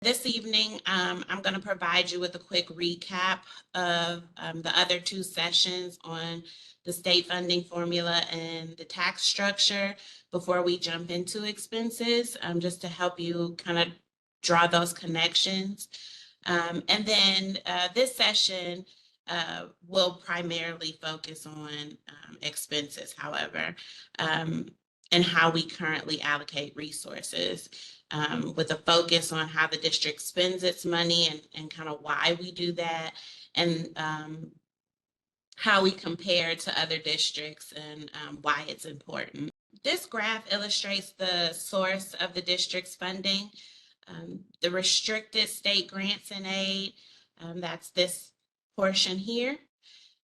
This evening, I'm going to provide you with a quick recap of the other two sessions on the state funding formula and the tax structure before we jump into expenses, just to help you kind of draw those connections. And then this session will primarily focus on expenses, however, and how we currently allocate resources. With a focus on how the district spends its money and kind of why we do that, and how we compare to other districts and why it's important. This graph illustrates the source of the district's funding. The restricted state grants and aid, that's this portion here,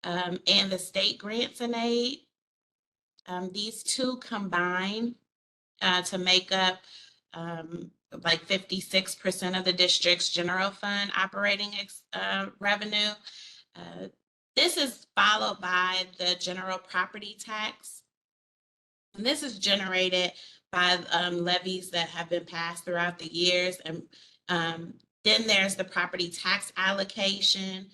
and the state grants and aid. These two combine to make up like 56% of the district's general fund operating revenue. This is followed by the general property tax. And this is generated by levies that have been passed throughout the years. And then there's the property tax allocation.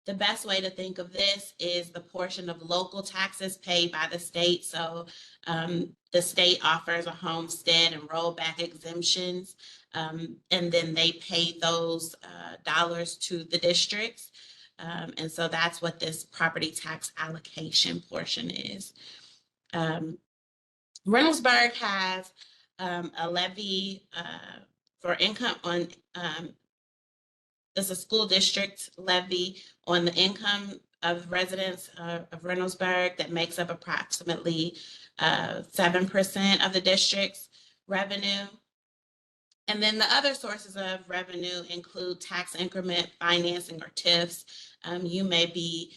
The best way to think of this is the portion of local taxes paid by the state. So the state offers a homestead and rollback exemptions, and then they pay those dollars to the districts. And so that's what this property tax allocation portion is. Reynoldsburg has a levy for income on, it's a school district levy on the income of residents of Reynoldsburg that makes up approximately 7% of the district's revenue. And then the other sources of revenue include tax increment financing, or TIFs. You may be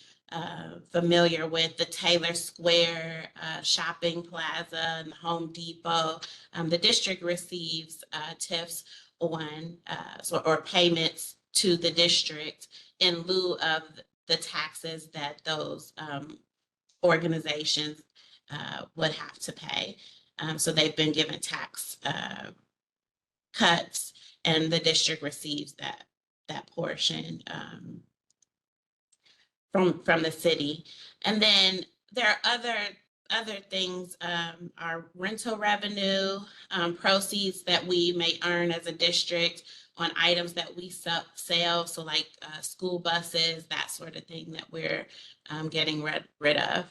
familiar with the Taylor Square shopping plaza and the Home Depot. The district receives TIFs on or payments to the district in lieu of the taxes that those organizations would have to pay. So they've been given tax cuts, and the district receives that portion from the city. And then there are other things, our rental revenue, proceeds that we may earn as a district on items that we sell, so like school buses, that sort of thing that we're getting rid of.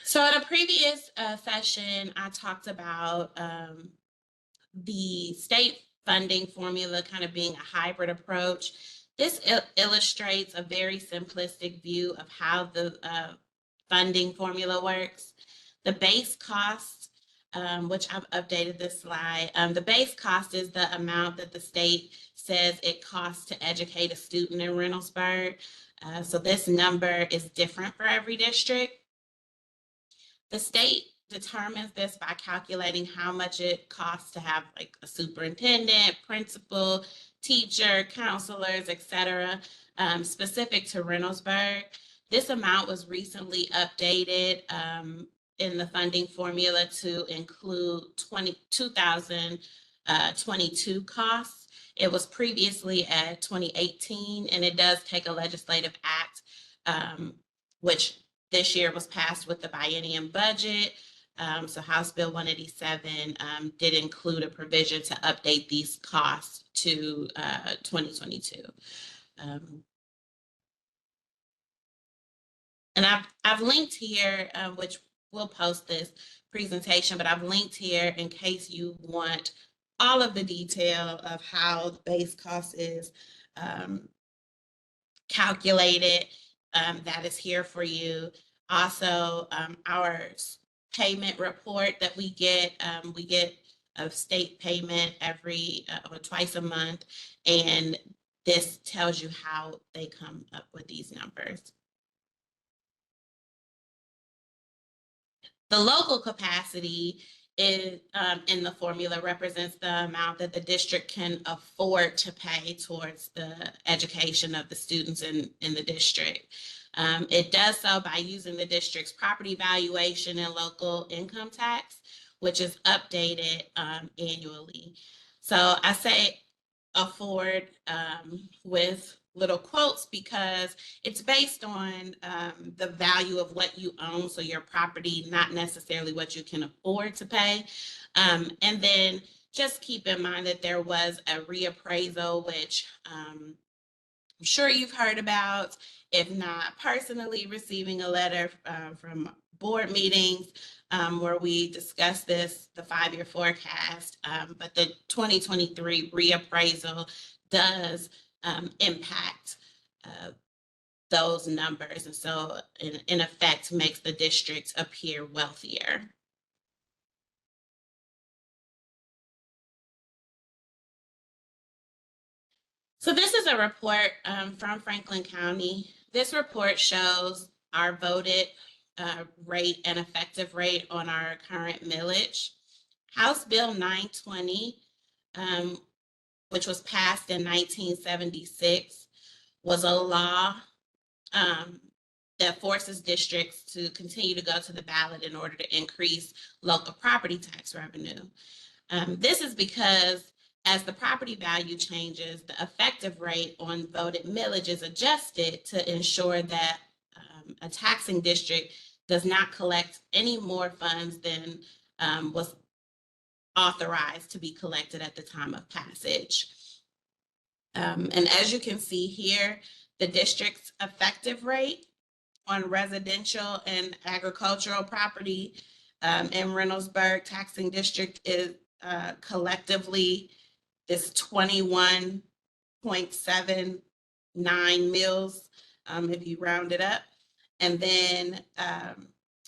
So in a previous session, I talked about the state funding formula kind of being a hybrid approach. This illustrates a very simplistic view of how the funding formula works. The base cost, which I've updated this slide, the base cost is the amount that the state says it costs to educate a student in Reynoldsburg. So this number is different for every district. The state determines this by calculating how much it costs to have like a superintendent, principal, teacher, counselors, etc. Specific to Reynoldsburg. This amount was recently updated in the funding formula to include 2022 costs. It was previously at 2018, and it does take a legislative act, which this year was passed with the biennium budget. So House Bill 187 did include a provision to update these costs to 2022. And I've linked here, which we'll post this presentation, but I've linked here in case you want all of the detail of how the base cost is calculated. That is here for you. Also, our payment report that we get a state payment every or twice a month, and this tells you how they come up with these numbers. The local capacity is in the formula represents the amount that the district can afford to pay towards the education of the students in the district. It does so by using the district's property valuation and local income tax, which is updated annually. So I say afford with little quotes because it's based on the value of what you own, so your property, not necessarily what you can afford to pay. And then just keep in mind that there was a reappraisal, which I'm sure you've heard about, if not personally receiving a letter from board meetings where we discussed this, the 5-year forecast, but the 2023 reappraisal does impact those numbers. And so in effect makes the district appear wealthier. So this is a report from Franklin County. This report shows our voted rate and effective rate on our current millage. House Bill 920, which was passed in 1976, was a law that forces districts to continue to go to the ballot in order to increase local property tax revenue. This is because as the property value changes, the effective rate on voted millage is adjusted to ensure that a taxing district does not collect any more funds than was authorized to be collected at the time of passage. And as you can see here, the district's effective rate on residential and agricultural property in Reynoldsburg taxing district is collectively this 21.79 mills, if you round it up. And then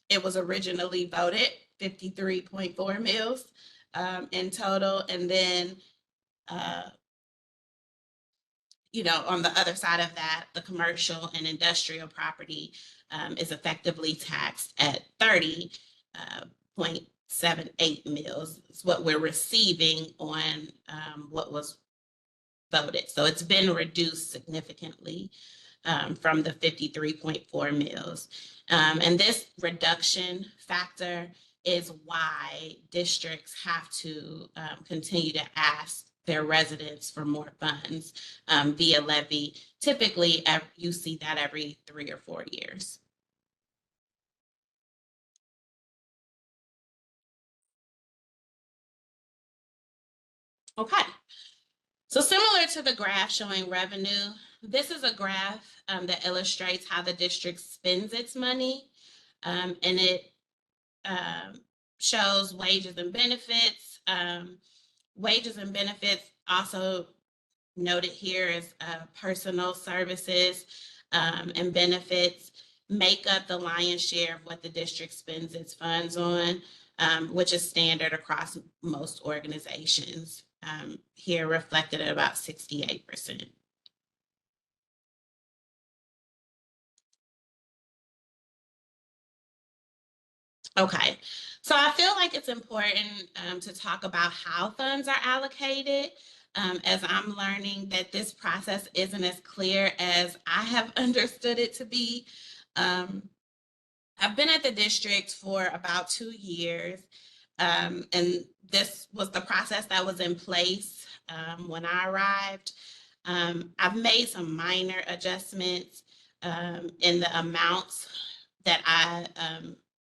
it was originally voted 53.4 mills in total. And then, on the other side of that, the commercial and industrial property is effectively taxed at 30.78 mills. It's what we're receiving on what was voted. So it's been reduced significantly from the 53.4 mills. And this reduction factor is why districts have to continue to ask their residents for more funds via levy. Typically, you see that every 3 or 4 years. Okay. So similar to the graph showing revenue, this is a graph that illustrates how the district spends its money, and it shows wages and benefits. Wages and benefits also noted here as personal services and benefits make up the lion's share of what the district spends its funds on, which is standard across most organizations. Here reflected at about 68%. Okay, so I feel like it's important to talk about how funds are allocated, as I'm learning that this process isn't as clear as I have understood it to be. I've been at the district for about 2 years, and this was the process that was in place when I arrived. I've made some minor adjustments in the amounts that I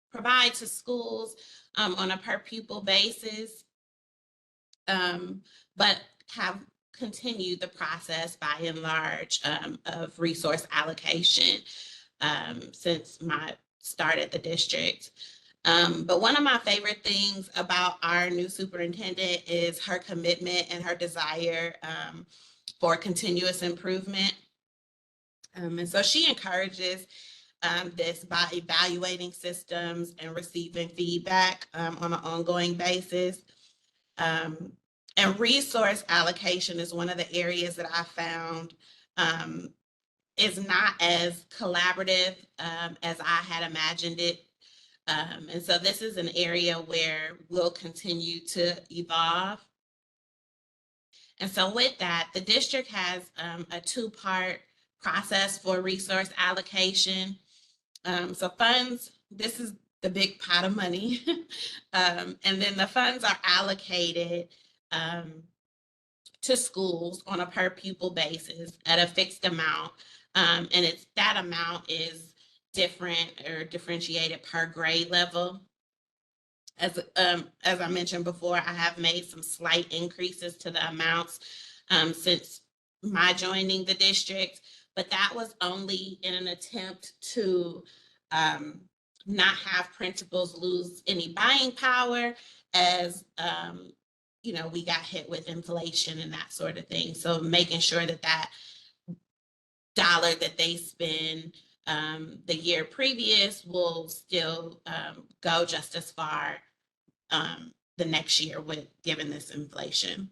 provide to schools on a per pupil basis, but have continued the process by and large of resource allocation since my start at the district. But one of my favorite things about our new superintendent is her commitment and her desire for continuous improvement. And so she encourages this by evaluating systems and receiving feedback on an ongoing basis. And resource allocation is one of the areas that I found is not as collaborative as I had imagined it. And so this is an area where we'll continue to evolve. And so with that, the district has a 2-part process for resource allocation. So funds, this is the big pot of money. And then the funds are allocated to schools on a per pupil basis at a fixed amount. And that amount is different or differentiated per grade level. As I mentioned before, I have made some slight increases to the amounts since my joining the district, but that was only in an attempt to not have principals lose any buying power as we got hit with inflation and that sort of thing. So making sure that that dollar that they spend the year previous will still go just as far the next year with given this inflation.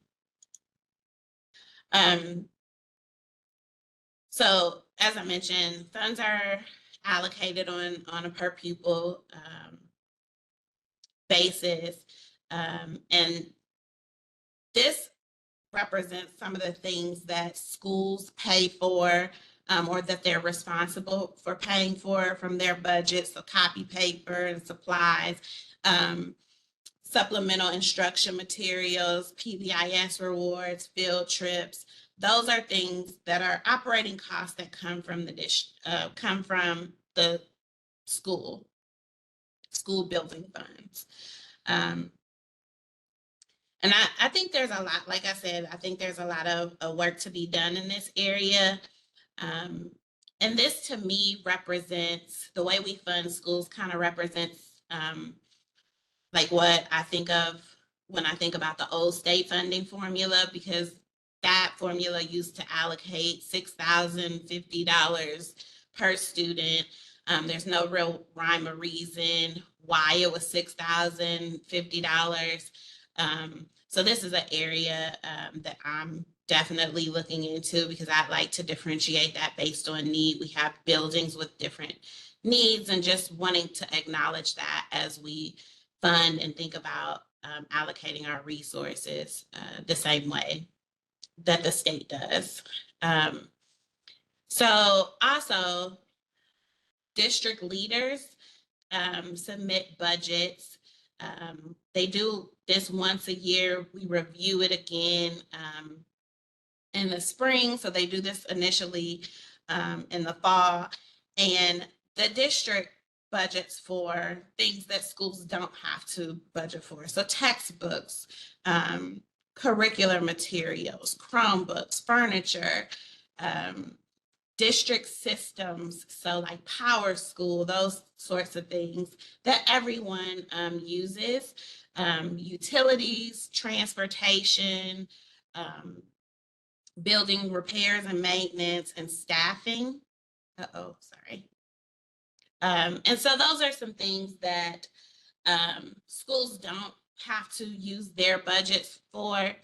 So as I mentioned, funds are allocated on a per pupil basis. And this represents some of the things that schools pay for or that they're responsible for paying for from their budget. So copy paper and supplies, supplemental instruction materials, PBIS rewards, field trips. Those are things that are operating costs that come from the school building funds. And I think there's a lot, like I said, I think there's a lot of work to be done in this area. And this to me represents, the way we fund schools kind of represents like what I think of when I think about the old state funding formula, because that formula used to allocate $6,050 per student. There's no real rhyme or reason why it was $6,050. So this is an area that I'm definitely looking into because I'd like to differentiate that based on need. We have buildings with different needs and just wanting to acknowledge that as we fund and think about allocating our resources the same way that the state does. So also, district leaders submit budgets. They do this once a year. We review it again in the spring. So they do this initially in the fall. And the district budgets for things that schools don't have to budget for. So textbooks, curricular materials, Chromebooks, furniture, district systems, so like Power School, those sorts of things that everyone uses, utilities, transportation, building repairs and maintenance, and staffing. Sorry. And so those are some things that schools don't have to use their budgets for,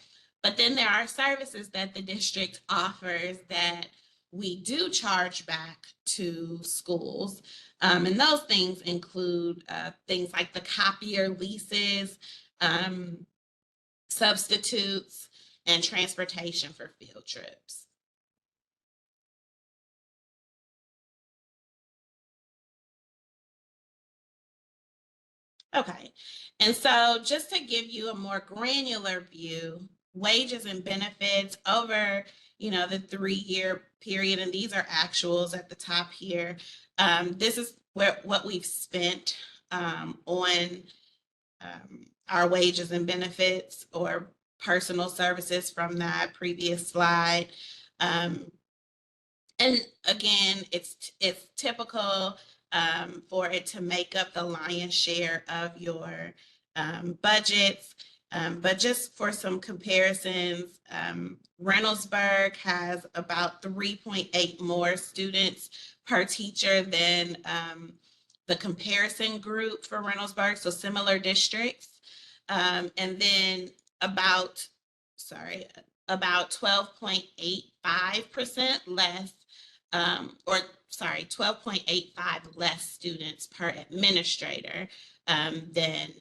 but then there are services that the district offers that we do charge back to schools. And those things include things like the copier leases, substitutes, and transportation for field trips. Okay, and so just to give you a more granular view, wages and benefits over, the 3-year period, and these are actuals at the top here. This is what we've spent on our wages and benefits or personal services from that previous slide. And again, it's typical for it to make up the lion's share of your budgets. But just for some comparisons, Reynoldsburg has about 3.8 more students per teacher than the comparison group for Reynoldsburg, so similar districts. And then about 12.85% less, 12.85 less students per administrator than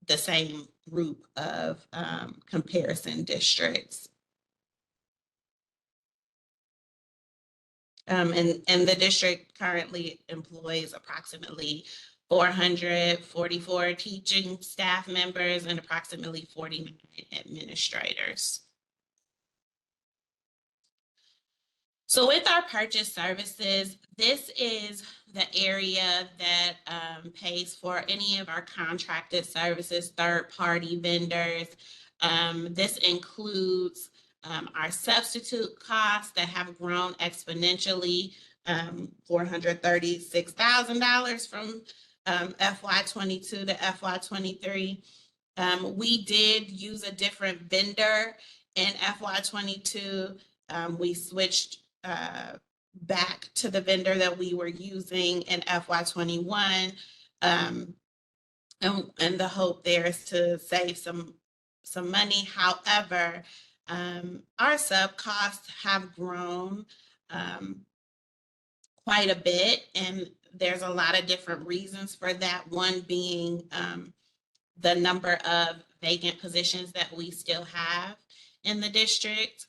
the same group of comparison districts. And the district currently employs approximately 444 teaching staff members, and approximately 49 administrators. So with our purchase services, this is the area that pays for any of our contracted services, third-party vendors. This includes our substitute costs that have grown exponentially, $436,000 from FY22 to FY23. We did use a different vendor in FY22. We switched back to the vendor that we were using in FY21. And the hope there is to save some money. However, our sub costs have grown quite a bit, and there's a lot of different reasons for that. One being the number of vacant positions that we still have in the district.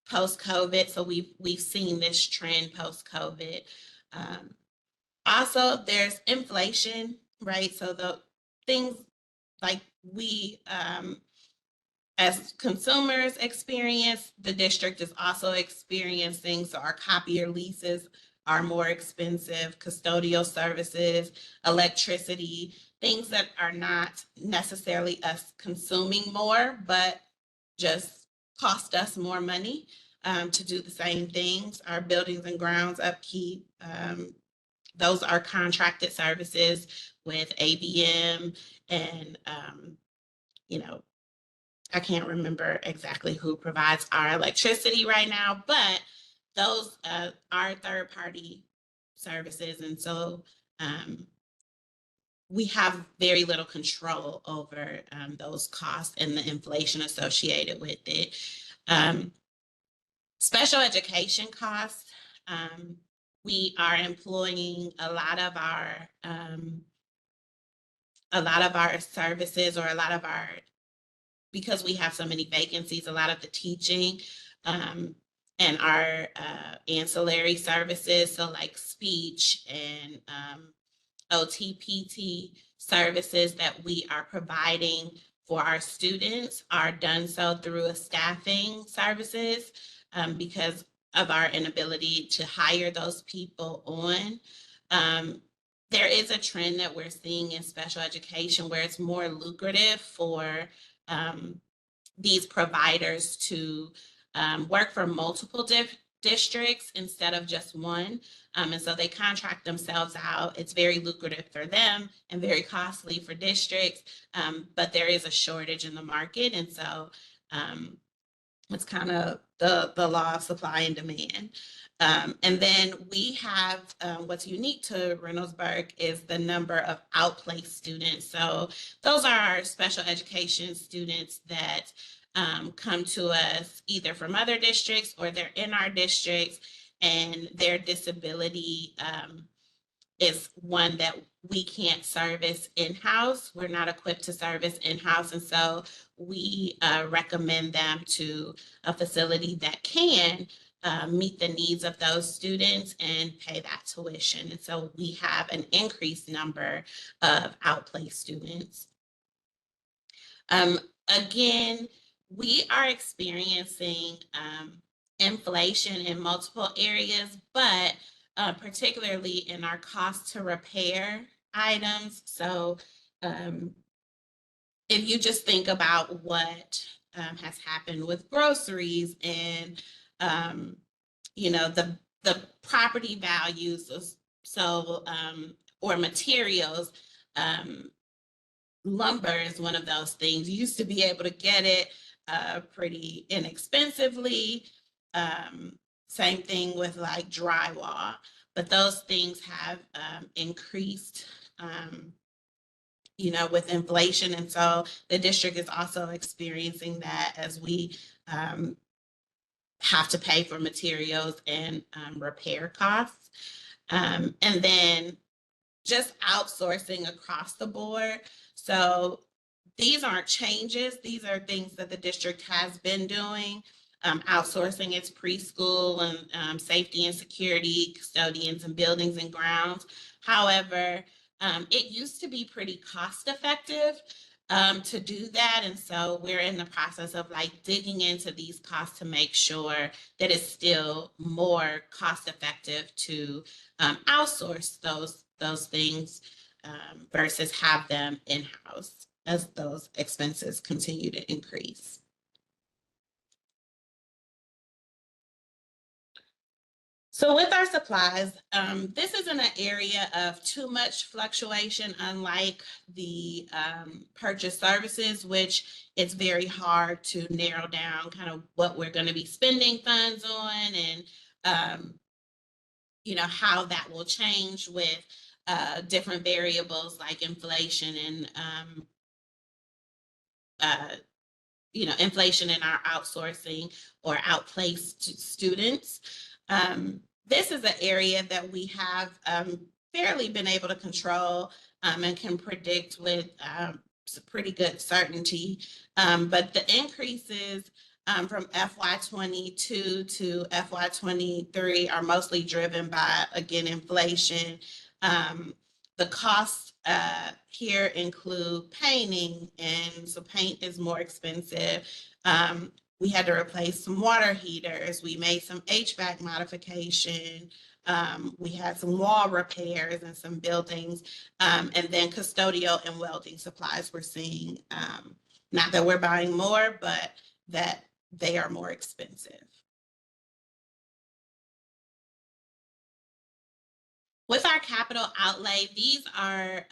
Post-COVID, so we've seen this trend post-COVID. Also, there's inflation, right? So the things like we, as consumers experience, the district is also experiencing. So our copier leases are more expensive, custodial services, electricity, things that are not necessarily us consuming more, but just cost us more money to do the same things. Our buildings and grounds upkeep, those are contracted services with ABM, and I can't remember exactly who provides our electricity right now, but those are third-party services, and so we have very little control over those costs and the inflation associated with it. Special education costs, we are employing a lot of our services, or because we have so many vacancies, a lot of the teaching and our ancillary services, so like speech and OTPT services that we are providing for our students are done so through a staffing services because of our inability to hire those people on. There is a trend that we're seeing in special education where it's more lucrative for these providers to work for multiple districts instead of just one. And so they contract themselves out. It's very lucrative for them and very costly for districts, but there is a shortage in the market. And so it's kind of the law of supply and demand. And then we have what's unique to Reynoldsburg is the number of outplaced students. So those are our special education students that come to us either from other districts or they're in our districts, and their disability is one that we can't service in-house. We're not equipped to service in-house, and so we recommend them to a facility that can meet the needs of those students and pay that tuition. And so we have an increased number of outplaced students. Again, we are experiencing inflation in multiple areas, but particularly in our cost to repair items. So if you just think about what has happened with groceries and the property values, so or materials, lumber is one of those things. You used to be able to get it pretty inexpensively. Same thing with like drywall, but those things have increased, with inflation. And so the district is also experiencing that as we have to pay for materials and repair costs. And then just outsourcing across the board. So these aren't changes. These are things that the district has been doing. outsourcing its preschool and safety and security, custodians and buildings and grounds. However, it used to be pretty cost effective to do that. And so we're in the process of like digging into these costs to make sure that it's still more cost effective to outsource those things versus have them in-house as those expenses continue to increase. So with our supplies, this isn't an area of too much fluctuation, unlike the purchase services, which it's very hard to narrow down kind of what we're going to be spending funds on and how that will change with different variables like inflation and inflation in our outsourcing or outplaced students. This is an area that we have fairly been able to control and can predict with some pretty good certainty. But the increases from FY22 to FY23 are mostly driven by, again, inflation. The costs here include painting, and so paint is more expensive. We had to replace some water heaters. We made some HVAC modification. We had some wall repairs in some buildings, and then custodial and welding supplies we're seeing. Not that we're buying more, but that they are more expensive. With our capital outlay, these are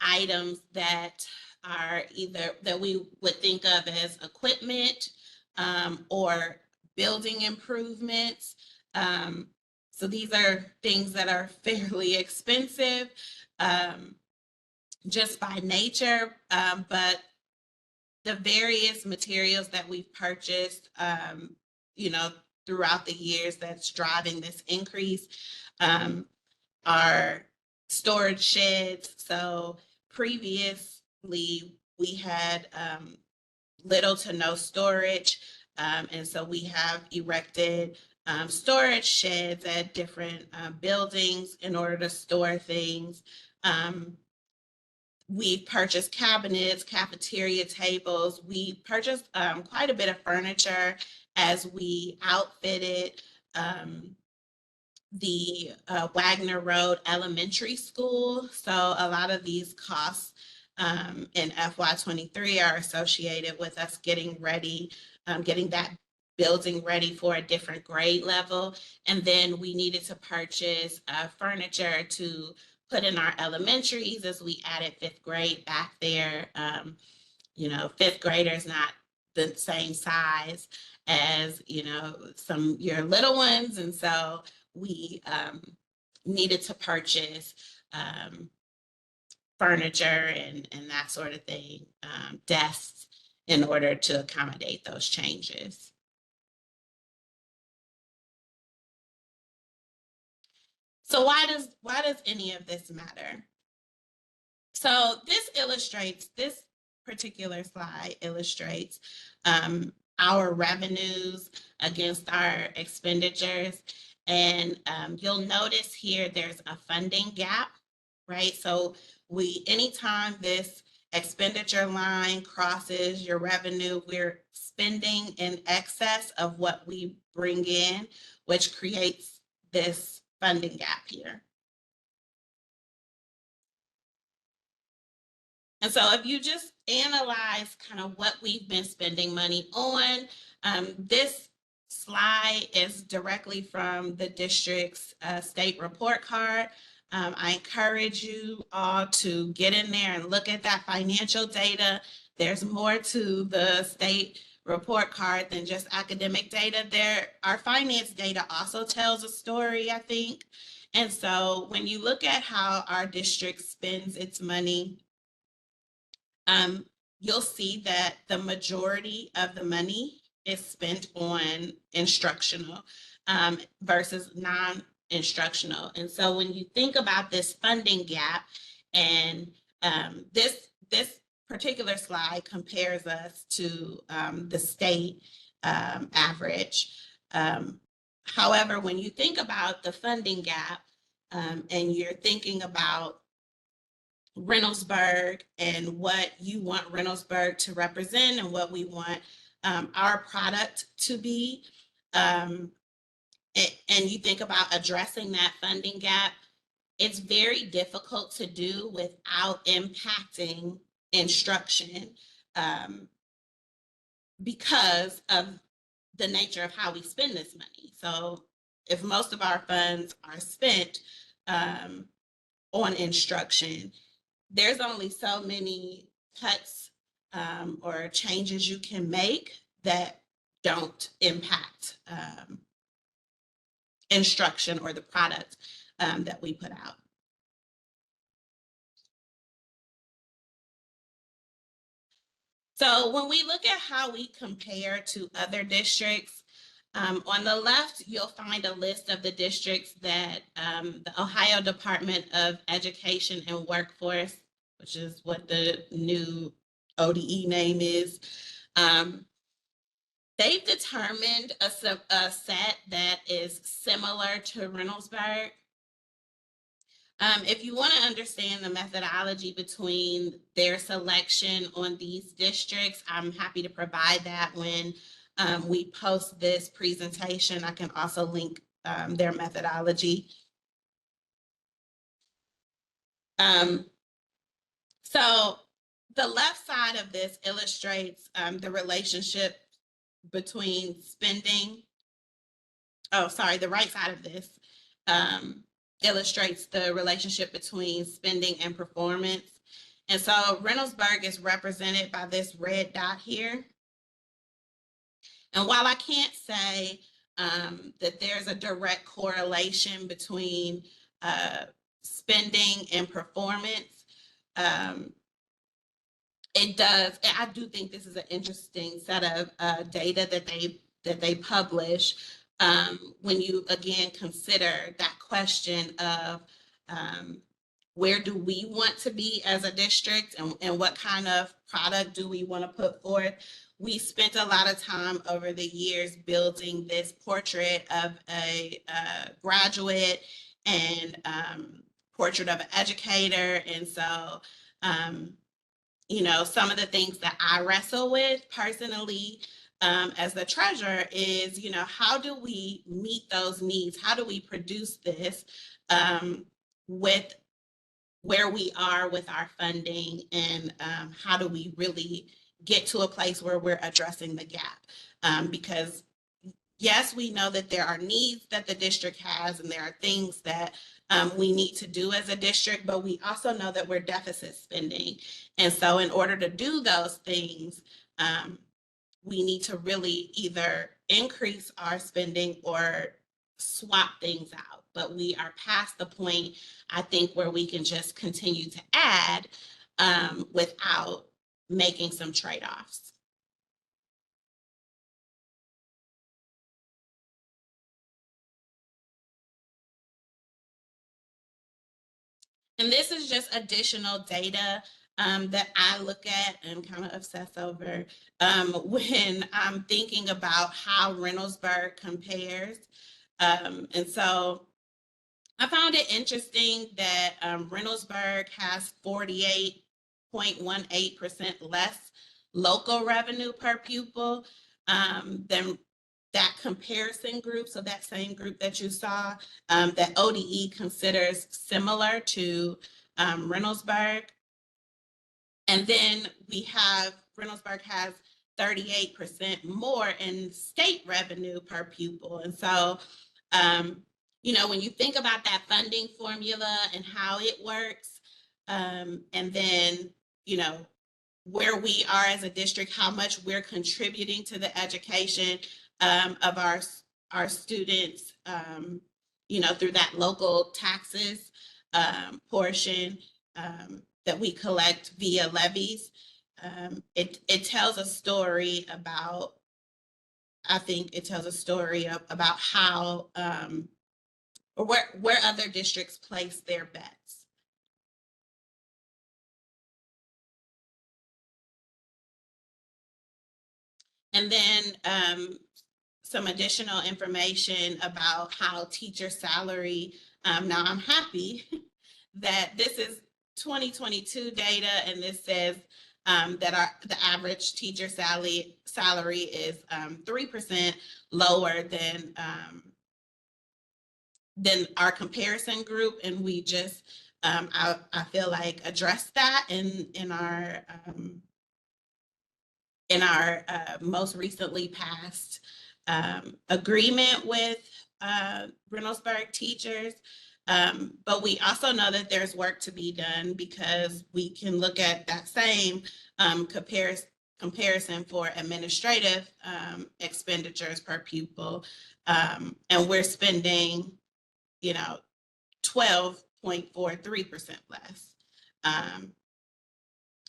items that are either that we would think of as equipment or building improvements. So these are things that are fairly expensive just by nature, but the various materials that we've purchased, throughout the years that's driving this increase are storage sheds. So previously we had little to no storage. And so we have erected storage sheds at different buildings in order to store things. We purchased cabinets, cafeteria tables. We purchased quite a bit of furniture as we outfitted the Wagner Road Elementary School. So a lot of these costs in FY23 are associated with us getting ready, getting that building ready for a different grade level. And then we needed to purchase furniture to put in our elementaries as we added fifth grade back there. Fifth graders not the same size as, some your little ones. And so we needed to purchase furniture and that sort of thing, desks, in order to accommodate those changes. So why does any of this matter? So this particular slide illustrates our revenues against our expenditures. And you'll notice here there's a funding gap, right? So anytime this expenditure line crosses your revenue, we're spending in excess of what we bring in, which creates this funding gap here. And so if you just analyze kind of what we've been spending money on, this slide is directly from the district's state report card. I encourage you all to get in there and look at that financial data. There's more to the state report card than just academic data. Our finance data also tells a story, I think. And so when you look at how our district spends its money, you'll see that the majority of the money is spent on instructional versus non-instructional. And so when you think about this funding gap, and this particular slide compares us to the state average. However, when you think about the funding gap, and you're thinking about Reynoldsburg and what you want Reynoldsburg to represent and what we want our product to be, and you think about addressing that funding gap, it's very difficult to do without impacting instruction, because of the nature of how we spend this money. So if most of our funds are spent on instruction, there's only so many cuts or changes you can make that don't impact instruction or the product that we put out. So when we look at how we compare to other districts, on the left, you'll find a list of the districts that the Ohio Department of Education and Workforce, which is what the new ODE name is, they've determined a set that is similar to Reynoldsburg. If you want to understand the methodology between their selection on these districts, I'm happy to provide that when we post this presentation. I can also link their methodology. So the left side of this illustrates the relationship between spending. Oh, sorry, the right side of this illustrates the relationship between spending and performance. And so Reynoldsburg is represented by this red dot here. And while I can't say that there's a direct correlation between spending and performance, it does. I do think this is an interesting set of data that they publish when you again consider that question of where do we want to be as a district, and what kind of product do we want to put forth. We spent a lot of time over the years building this portrait of a graduate and portrait of an educator. And so, you know, some of the things that I wrestle with personally as the treasurer is, you know, how do we meet those needs? How do we produce this with where we are with our funding, and how do we really get to a place where we're addressing the gap? Because yes, we know that there are needs that the district has, and there are things that we need to do as a district, but we also know that we're deficit spending. And so in order to do those things, we need to really either increase our spending or swap things out. But we are past the point, I think, where we can just continue to add without making some trade-offs. And this is just additional data that I look at and kind of obsess over when I'm thinking about how Reynoldsburg compares. And so I found it interesting that Reynoldsburg has 48.18% less local revenue per pupil than that comparison group. So that same group that you saw, that ODE considers similar to Reynoldsburg. And then we have Reynoldsburg has 38% more in state revenue per pupil. And so, you know, when you think about that funding formula and how it works, and then, you know, where we are as a district, how much we're contributing to the education of our students, you know, through that local taxes portion that we collect via levies. It tells a story about, I think it tells a story about how or where other districts place their bets. And then some additional information about how teacher salary. Now I'm happy that this is 2022 data, and this says that the average teacher salary is 3% lower than our comparison group, and we just I feel like addressed that in our most recently passed agreement with Reynoldsburg teachers. But we also know that there's work to be done, because we can look at that same comparison for administrative expenditures per pupil. And we're spending, 12.43% less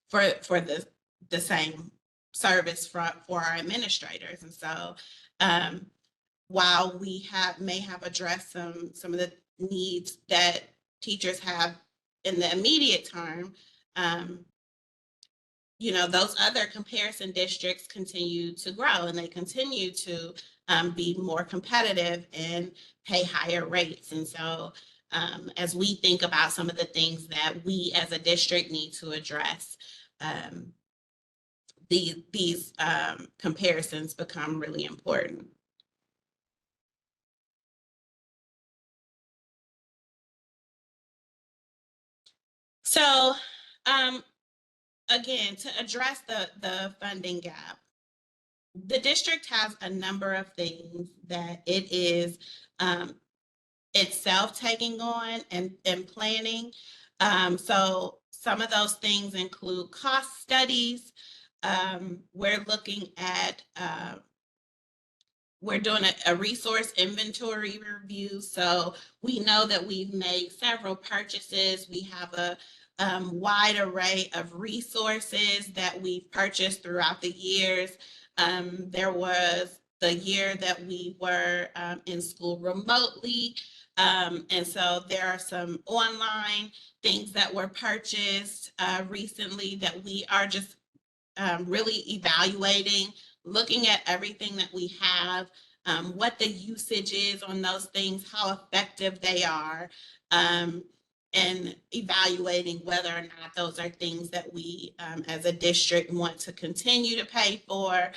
for the same service for our administrators. And so while we may have addressed some of the needs that teachers have in the immediate term, those other comparison districts continue to grow, and they continue to be more competitive and pay higher rates. And so as we think about some of the things that we as a district need to address, these comparisons become really important. So again, to address the funding gap, the district has a number of things that it is itself taking on and planning. So some of those things include cost studies. We're looking at we're doing a resource inventory review. So we know that we've made several purchases. We have a wide array of resources that we've purchased throughout the years. There was the year that we were in school remotely. And so there are some online things that were purchased recently that we are just really evaluating, looking at everything that we have, what the usage is on those things, how effective they are, and evaluating whether or not those are things that we as a district want to continue to pay for.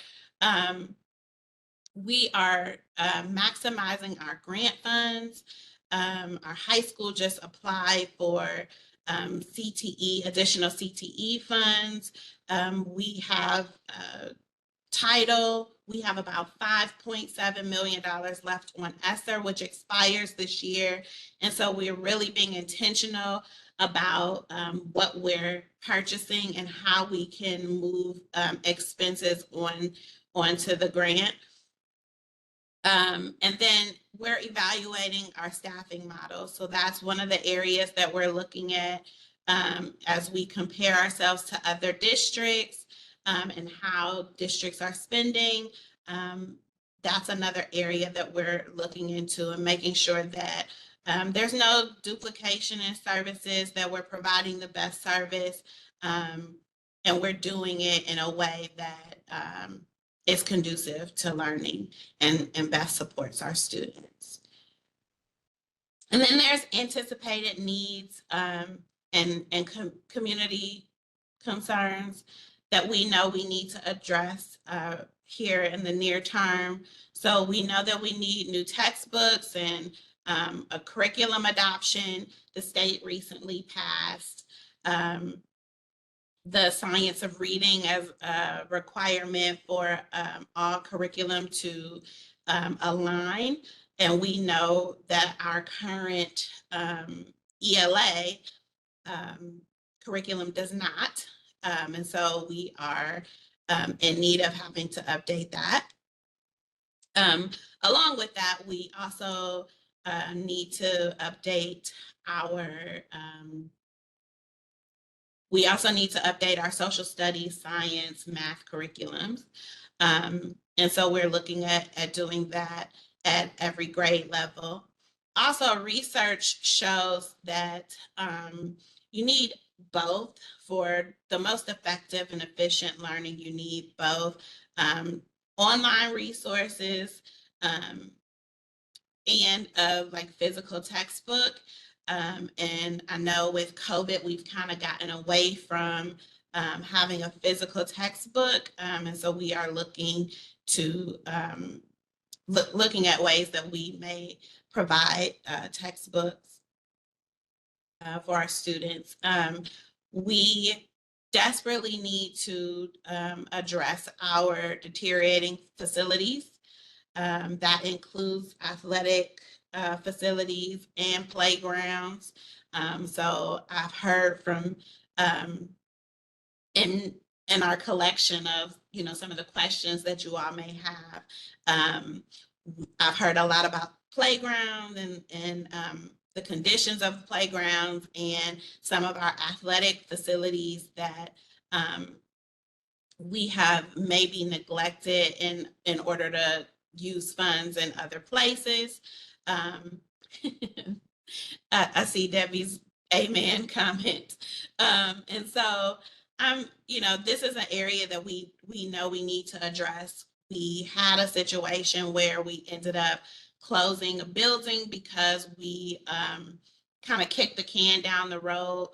We are maximizing our grant funds. Our high school just applied for CTE, additional CTE funds. We have title. We have about $5.7 million left on ESSER, which expires this year. And so we're really being intentional about what we're purchasing and how we can move expenses onto the grant. And then we're evaluating our staffing model. So that's one of the areas that we're looking at as we compare ourselves to other districts and how districts are spending. That's another area that we're looking into, and making sure that there's no duplication in services, that we're providing the best service, and we're doing it in a way that is conducive to learning and best supports our students. And then there's anticipated needs and community concerns that we know we need to address here in the near term. So we know that we need new textbooks and a curriculum adoption. The state recently passed the science of reading as a requirement for all curriculum to align. And we know that our current ELA curriculum does not. And so we are in need of having to update that. Along with that, we also need to update our social studies, science, math curriculums. And so we're looking at doing that at every grade level. Also, research shows that you need both. For the most effective and efficient learning, you need both online resources, and of like physical textbook. And I know with COVID, we've kind of gotten away from having a physical textbook. And so we are looking to looking at ways that we may provide textbooks for our students. We desperately need to address our deteriorating facilities. That includes athletic facilities and playgrounds. So I've heard from in our collection of some of the questions that you all may have. I've heard a lot about playgrounds and the conditions of playgrounds and some of our athletic facilities that we have maybe neglected in order to use funds in other places. Um, I see Debbie's amen comment. And so this is an area that we know we need to address. We had a situation where we ended up closing a building because we kind of kicked the can down the road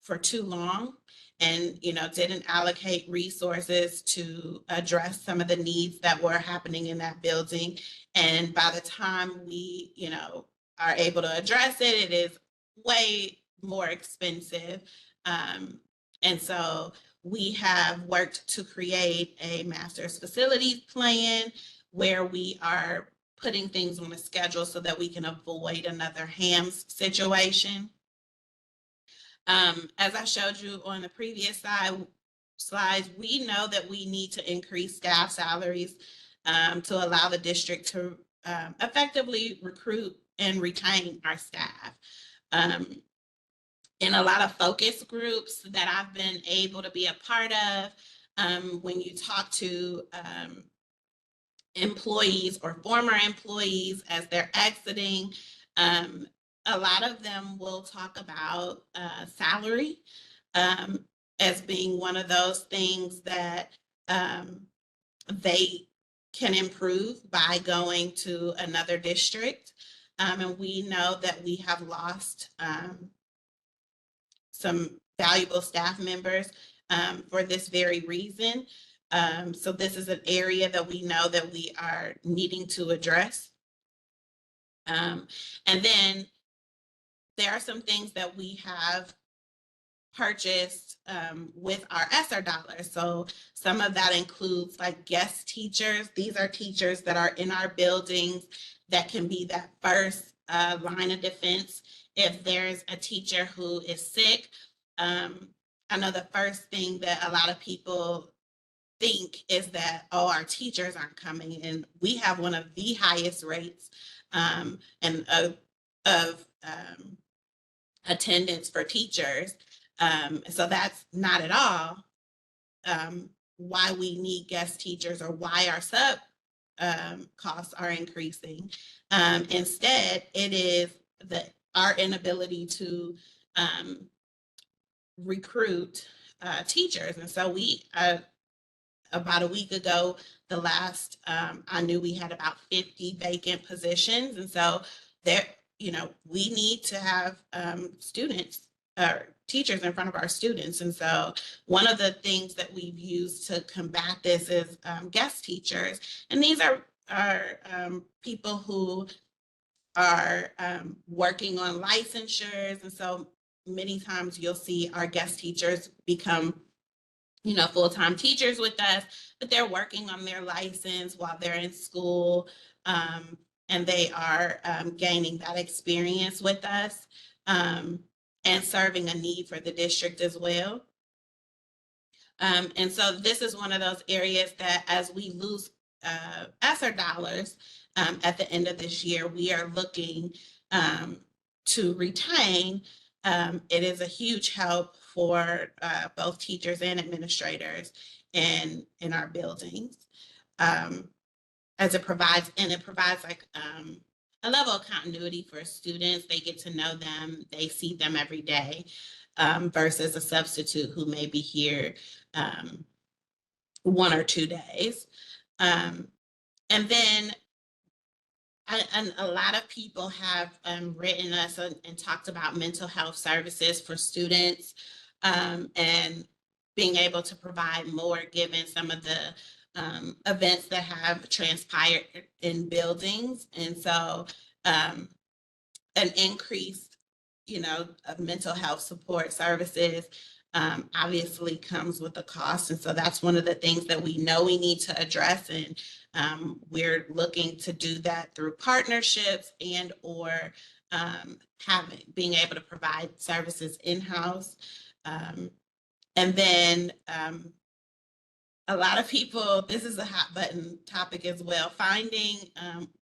for too long and didn't allocate resources to address some of the needs that were happening in that building. And by the time we are able to address it, it is way more expensive. And so we have worked to create a master's facilities plan where we are putting things on a schedule so that we can avoid another HAMS situation. As I showed you on the previous slides, we know that we need to increase staff salaries to allow the district to effectively recruit and retain our staff. In a lot of focus groups that I've been able to be a part of, when you talk to employees or former employees as they're exiting, a lot of them will talk about salary as being one of those things that they can improve by going to another district. And we know that we have lost some valuable staff members for this very reason. So this is an area that we know that we are needing to address. And then there are some things that we have purchased with our ESSER dollars. So some of that includes like guest teachers. These are teachers that are in our buildings that can be that first line of defense if there's a teacher who is sick. I know the first thing that a lot of people think is that, oh, our teachers aren't coming, and we have one of the highest rates and of attendance for teachers. So that's not at all why we need guest teachers or why our sub costs are increasing. Instead, it is our inability to recruit teachers. And so we, about a week ago, the last I knew, we had about 50 vacant positions. And so there, we need to have students or teachers in front of our students. And so one of the things that we've used to combat this is guest teachers. And these are people who are working on licensures. And so many times you'll see our guest teachers become full-time teachers with us, but they're working on their license while they're in school, and they are gaining that experience with us and serving a need for the district as well. And so this is one of those areas that as we lose ESSER dollars at the end of this year, we are looking to retain. It is a huge help for both teachers and administrators in our buildings, as it provides like a level of continuity for students. They get to know them, they see them every day, versus a substitute who may be here 1 or 2 days. And then and a lot of people have written us and talked about mental health services for students, and being able to provide more given some of the events that have transpired in buildings. And so an increase, of mental health support services obviously comes with a cost. And so that's one of the things that we know we need to address. And we're looking to do that through partnerships and or being able to provide services in-house. And then a lot of people, this is a hot button topic as well, finding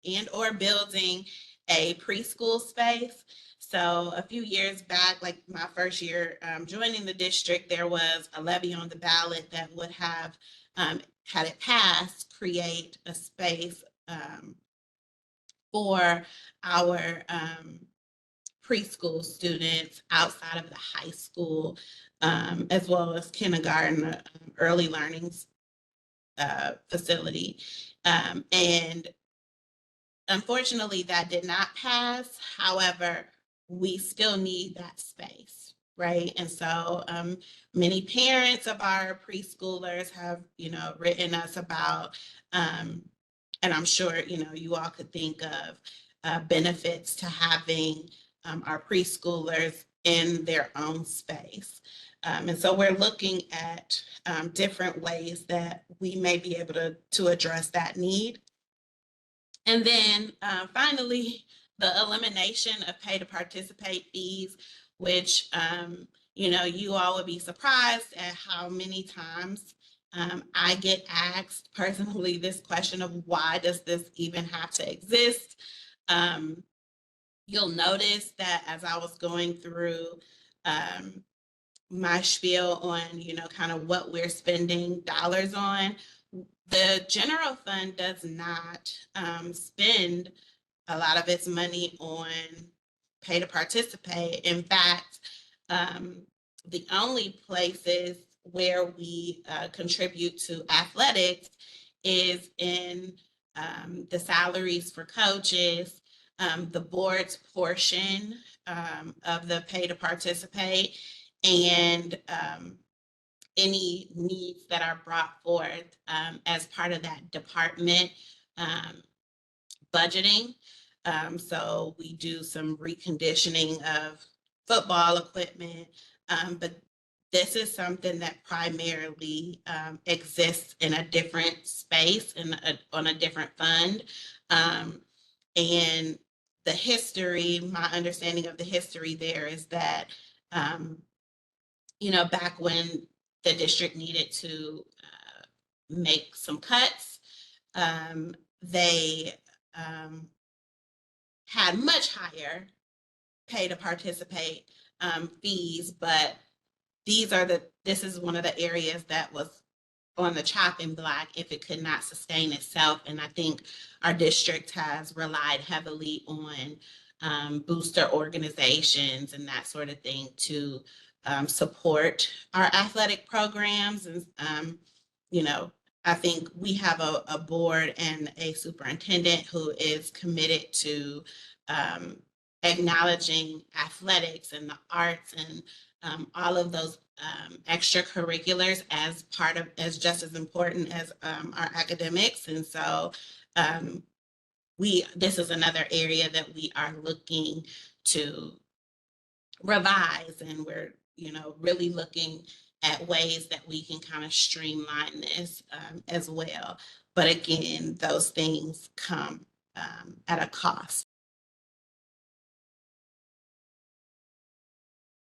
and or building a preschool space. So a few years back, like my first year joining the district, there was a levy on the ballot that would have, had it passed, create a space for our preschool students outside of the high school, as well as kindergarten, early learnings facility. And unfortunately, that did not pass. However, we still need that space, right? And so many parents of our preschoolers have, written us about, and I'm sure, you all could think of benefits to having our preschoolers in their own space. And so we're looking at different ways that we may be able to address that need. And then finally, the elimination of pay to participate fees, which, you all would be surprised at how many times I get asked personally this question of why does this even have to exist? You'll notice that as I was going through my spiel on, kind of what we're spending dollars on, the general fund does not spend a lot of its money on pay to participate. In fact, the only places where we contribute to athletics is in the salaries for coaches, the board's portion of the pay to participate, and any needs that are brought forth as part of that department budgeting. So we do some reconditioning of football equipment, but this is something that primarily exists in a different space and on a different fund. And the history, my understanding of the history there is that, back when the district needed to make some cuts, they had much higher pay to participate fees, but this is one of the areas that was on the chopping block if it could not sustain itself. And I think our district has relied heavily on booster organizations and that sort of thing to support our athletic programs. And, I think we have a board and a superintendent who is committed to acknowledging athletics and the arts and all of those extracurriculars as just as important as our academics. And so this is another area that we are looking to revise, and we're, really looking at ways that we can kind of streamline this as well. But again, those things come at a cost.